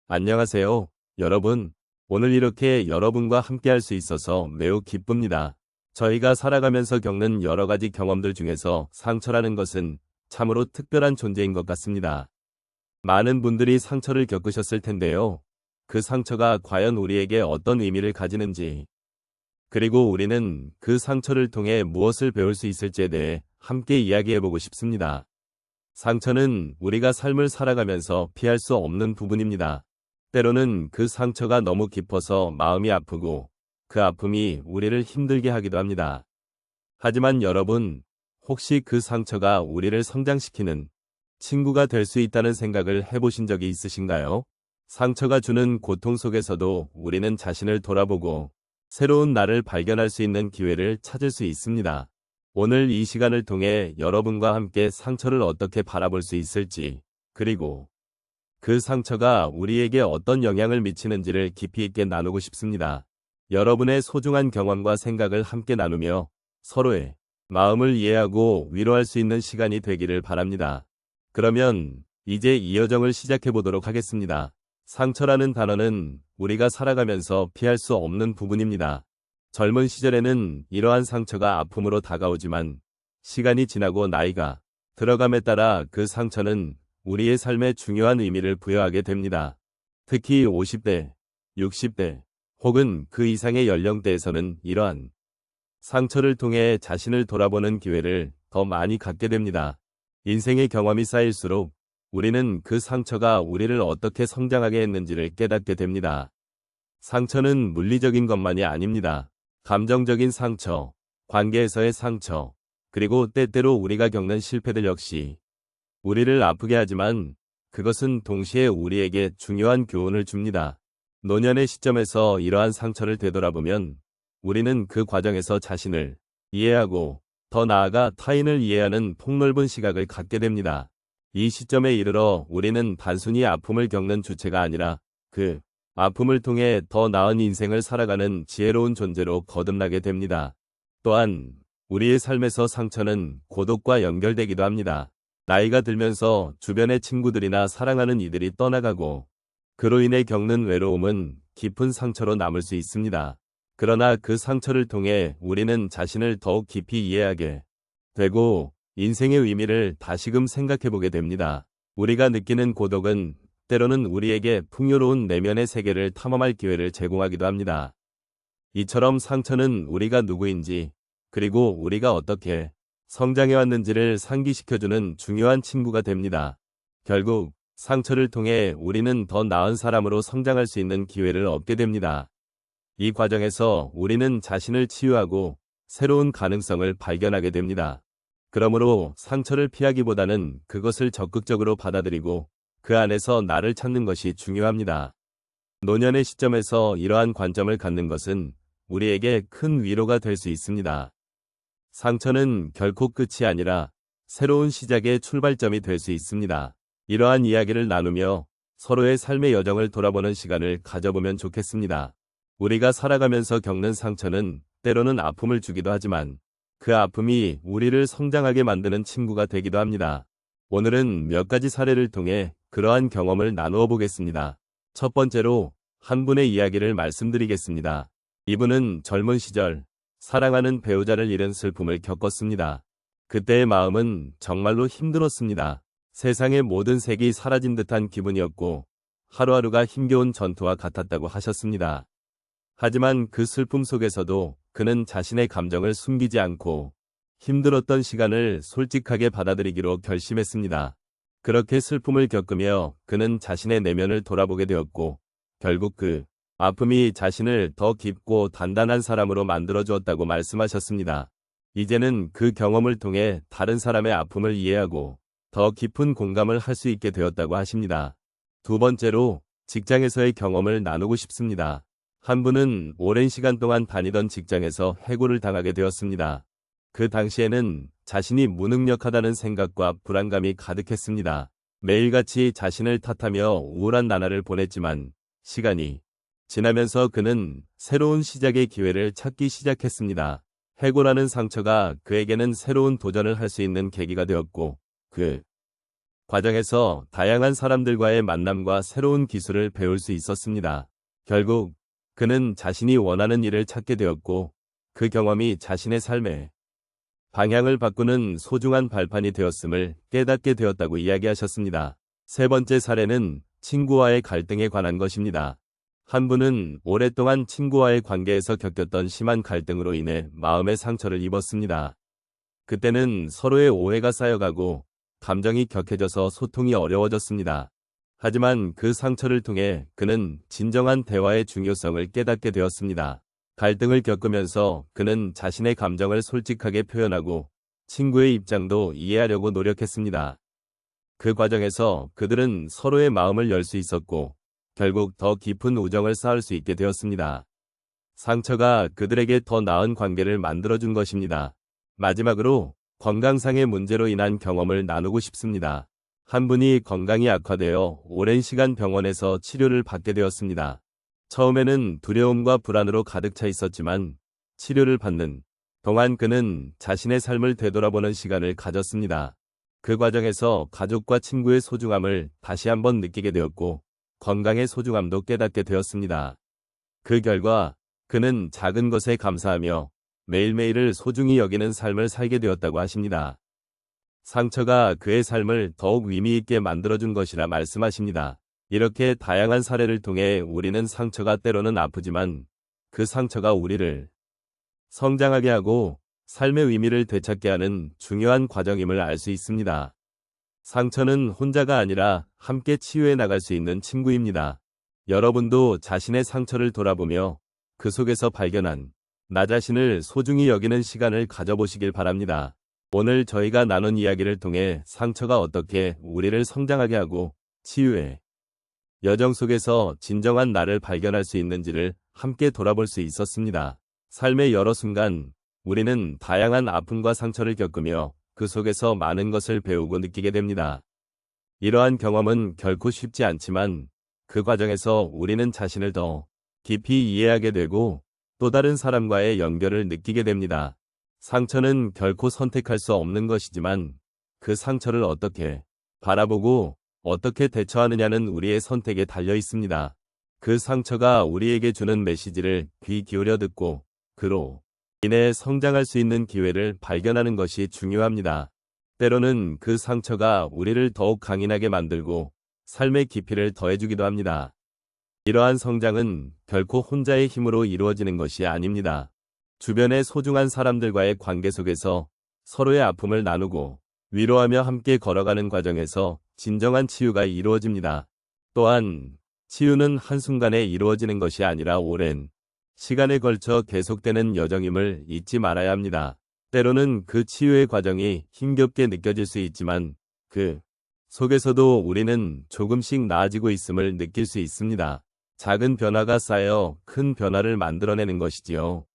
안녕하세요, 여러분. 오늘 이렇게 여러분과 함께 할 수 있어서 매우 기쁩니다. 저희가 살아가면서 겪는 여러 가지 경험들 중에서 상처라는 것은 참으로 특별한 존재인 것 같습니다. 많은 분들이 상처를 겪으셨을 텐데요. 그 상처가 과연 우리에게 어떤 의미를 가지는지, 그리고 우리는 그 상처를 통해 무엇을 배울 수 있을지에 대해 함께 이야기해보고 싶습니다. 상처는 우리가 삶을 살아가면서 피할 수 없는 부분입니다. 때로는 그 상처가 너무 깊어서 마음이 아프고 그 아픔이 우리를 힘들게 하기도 합니다. 하지만 여러분, 혹시 그 상처가 우리를 성장시키는 친구가 될 수 있다는 생각을 해보신 적이 있으신가요? 상처가 주는 고통 속에서도 우리는 자신을 돌아보고 새로운 나를 발견할 수 있는 기회를 찾을 수 있습니다. 오늘 이 시간을 통해 여러분과 함께 상처를 어떻게 바라볼 수 있을지, 그리고 그 상처가 우리에게 어떤 영향을 미치는지를 깊이 있게 나누고 싶습니다. 여러분의 소중한 경험과 생각을 함께 나누며 서로의 마음을 이해하고 위로할 수 있는 시간이 되기를 바랍니다. 그러면 이제 이 여정을 시작해 보도록 하겠습니다. 상처라는 단어는 우리가 살아가면서 피할 수 없는 부분입니다. 젊은 시절에는 이러한 상처가 아픔으로 다가오지만 시간이 지나고 나이가 들어감에 따라 그 상처는 우리의 삶에 중요한 의미를 부여하게 됩니다. 특히 50대, 60대 혹은 그 이상의 연령대에서는 이러한 상처를 통해 자신을 돌아보는 기회를 더 많이 갖게 됩니다. 인생의 경험이 쌓일수록 우리는 그 상처가 우리를 어떻게 성장하게 했는지를 깨닫게 됩니다. 상처는 물리적인 것만이 아닙니다. 감정적인 상처, 관계에서의 상처, 그리고 때때로 우리가 겪는 실패들 역시 우리를 아프게 하지만 그것은 동시에 우리에게 중요한 교훈을 줍니다. 노년의 시점에서 이러한 상처를 되돌아보면 우리는 그 과정에서 자신을 이해하고 더 나아가 타인을 이해하는 폭넓은 시각을 갖게 됩니다. 이 시점에 이르러 우리는 단순히 아픔을 겪는 주체가 아니라 그 아픔을 통해 더 나은 인생을 살아가는 지혜로운 존재로 거듭나게 됩니다. 또한 우리의 삶에서 상처는 고독과 연결되기도 합니다. 나이가 들면서 주변의 친구들이나 사랑하는 이들이 떠나가고 그로 인해 겪는 외로움은 깊은 상처로 남을 수 있습니다. 그러나 그 상처를 통해 우리는 자신을 더욱 깊이 이해하게 되고 인생의 의미를 다시금 생각해보게 됩니다. 우리가 느끼는 고독은 때로는 우리에게 풍요로운 내면의 세계를 탐험할 기회를 제공하기도 합니다. 이처럼 상처는 우리가 누구인지, 그리고 우리가 어떻게 성장해왔는지를 상기시켜주는 중요한 친구가 됩니다. 결국 상처를 통해 우리는 더 나은 사람으로 성장할 수 있는 기회를 얻게 됩니다. 이 과정에서 우리는 자신을 치유하고 새로운 가능성을 발견하게 됩니다. 그러므로 상처를 피하기보다는 그것을 적극적으로 받아들이고 그 안에서 나를 찾는 것이 중요합니다. 노년의 시점에서 이러한 관점을 갖는 것은 우리에게 큰 위로가 될 수 있습니다. 상처는 결코 끝이 아니라 새로운 시작의 출발점이 될 수 있습니다. 이러한 이야기를 나누며 서로의 삶의 여정을 돌아보는 시간을 가져보면 좋겠습니다. 우리가 살아가면서 겪는 상처는 때로는 아픔을 주기도 하지만 그 아픔이 우리를 성장하게 만드는 친구가 되기도 합니다. 오늘은 몇 가지 사례를 통해 그러한 경험을 나누어 보겠습니다. 첫 번째로 한 분의 이야기를 말씀드리겠습니다. 이분은 젊은 시절 사랑하는 배우자를 잃은 슬픔을 겪었습니다. 그때의 마음은 정말로 힘들었습니다. 세상의 모든 색이 사라진 듯한 기분이었고 하루하루가 힘겨운 전투와 같았다고 하셨습니다. 하지만 그 슬픔 속에서도 그는 자신의 감정을 숨기지 않고 힘들었던 시간을 솔직하게 받아들이기로 결심했습니다. 그렇게 슬픔을 겪으며 그는 자신의 내면을 돌아보게 되었고 결국 그 아픔이 자신을 더 깊고 단단한 사람으로 만들어 주었다고 말씀하셨습니다. 이제는 그 경험을 통해 다른 사람의 아픔을 이해하고 더 깊은 공감을 할 수 있게 되었다고 하십니다. 두 번째로 직장에서의 경험을 나누고 싶습니다. 한 분은 오랜 시간 동안 다니던 직장에서 해고를 당하게 되었습니다. 그 당시에는 자신이 무능력하다는 생각과 불안감이 가득했습니다. 매일같이 자신을 탓하며 우울한 나날을 보냈지만 시간이 지나면서 그는 새로운 시작의 기회를 찾기 시작했습니다. 해고라는 상처가 그에게는 새로운 도전을 할 수 있는 계기가 되었고 그 과정에서 다양한 사람들과의 만남과 새로운 기술을 배울 수 있었습니다. 결국 그는 자신이 원하는 일을 찾게 되었고 그 경험이 자신의 삶의 방향을 바꾸는 소중한 발판이 되었음을 깨닫게 되었다고 이야기하셨습니다. 세 번째 사례는 친구와의 갈등에 관한 것입니다. 한 분은 오랫동안 친구와의 관계에서 겪었던 심한 갈등으로 인해 마음의 상처를 입었습니다. 그때는 서로의 오해가 쌓여가고 감정이 격해져서 소통이 어려워졌습니다. 하지만 그 상처를 통해 그는 진정한 대화의 중요성을 깨닫게 되었습니다. 갈등을 겪으면서 그는 자신의 감정을 솔직하게 표현하고 친구의 입장도 이해하려고 노력했습니다. 그 과정에서 그들은 서로의 마음을 열 수 있었고 결국 더 깊은 우정을 쌓을 수 있게 되었습니다. 상처가 그들에게 더 나은 관계를 만들어준 것입니다. 마지막으로 건강상의 문제로 인한 경험을 나누고 싶습니다. 한 분이 건강이 악화되어 오랜 시간 병원에서 치료를 받게 되었습니다. 처음에는 두려움과 불안으로 가득 차 있었지만 치료를 받는 동안 그는 자신의 삶을 되돌아보는 시간을 가졌습니다. 그 과정에서 가족과 친구의 소중함을 다시 한번 느끼게 되었고 건강의 소중함도 깨닫게 되었습니다. 그 결과 그는 작은 것에 감사하며 매일매일을 소중히 여기는 삶을 살게 되었다고 하십니다. 상처가 그의 삶을 더욱 의미 있게 만들어준 것이라 말씀하십니다. 이렇게 다양한 사례를 통해 우리는 상처가 때로는 아프지만 그 상처가 우리를 성장하게 하고 삶의 의미를 되찾게 하는 중요한 과정임을 알 수 있습니다. 상처는 혼자가 아니라 함께 치유해 나갈 수 있는 친구입니다. 여러분도 자신의 상처를 돌아보며 그 속에서 발견한 나 자신을 소중히 여기는 시간을 가져보시길 바랍니다. 오늘 저희가 나눈 이야기를 통해 상처가 어떻게 우리를 성장하게 하고 치유의 여정 속에서 진정한 나를 발견할 수 있는지를 함께 돌아볼 수 있었습니다. 삶의 여러 순간 우리는 다양한 아픔과 상처를 겪으며 그 속에서 많은 것을 배우고 느끼게 됩니다. 이러한 경험은 결코 쉽지 않지만 그 과정에서 우리는 자신을 더 깊이 이해하게 되고 또 다른 사람과의 연결을 느끼게 됩니다. 상처는 결코 선택할 수 없는 것이지만 그 상처를 어떻게 바라보고 어떻게 대처하느냐는 우리의 선택에 달려 있습니다. 그 상처가 우리에게 주는 메시지를 귀 기울여 듣고 그로 인해 성장할 수 있는 기회를 발견하는 것이 중요합니다. 때로는 그 상처가 우리를 더욱 강인하게 만들고 삶의 깊이를 더해주기도 합니다. 이러한 성장은 결코 혼자의 힘으로 이루어지는 것이 아닙니다. 주변의 소중한 사람들과의 관계 속에서 서로의 아픔을 나누고 위로하며 함께 걸어가는 과정에서 진정한 치유가 이루어집니다. 또한 치유는 한순간에 이루어지는 것이 아니라 오랜 시간에 걸쳐 계속되는 여정임을 잊지 말아야 합니다. 때로는 그 치유의 과정이 힘겹게 느껴질 수 있지만 그 속에서도 우리는 조금씩 나아지고 있음을 느낄 수 있습니다. 작은 변화가 쌓여 큰 변화를 만들어내는 것이지요.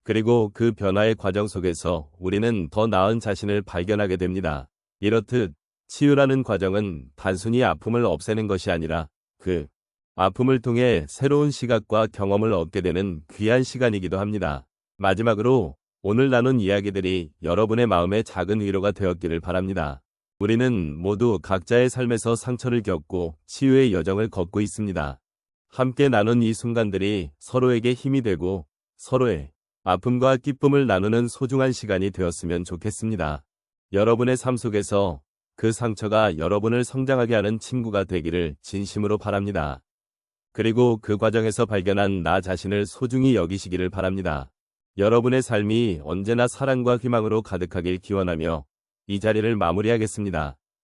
그리고 그 변화의 과정 속에서 우리는 더 나은 자신을 발견하게 됩니다. 이렇듯 치유라는 과정은 단순히 아픔을 없애는 것이 아니라 그 아픔을 통해 새로운 시각과 경험을 얻게 되는 귀한 시간이기도 합니다. 마지막으로 오늘 나눈 이야기들이 여러분의 마음에 작은 위로가 되었기를 바랍니다. 우리는 모두 각자의 삶에서 상처를 겪고 치유의 여정을 걷고 있습니다. 함께 나눈 이 순간들이 서로에게 힘이 되고 서로의 아픔과 기쁨을 나누는 소중한 시간이 되었으면 좋겠습니다. 여러분의 삶 속에서 그 상처가 여러분을 성장하게 하는 친구가 되기를 진심으로 바랍니다. 그리고 그 과정에서 발견한 나 자신을 소중히 여기시기를 바랍니다. 여러분의 삶이 언제나 사랑과 희망으로 가득하길 기원하며 이 자리를 마무리하겠습니다.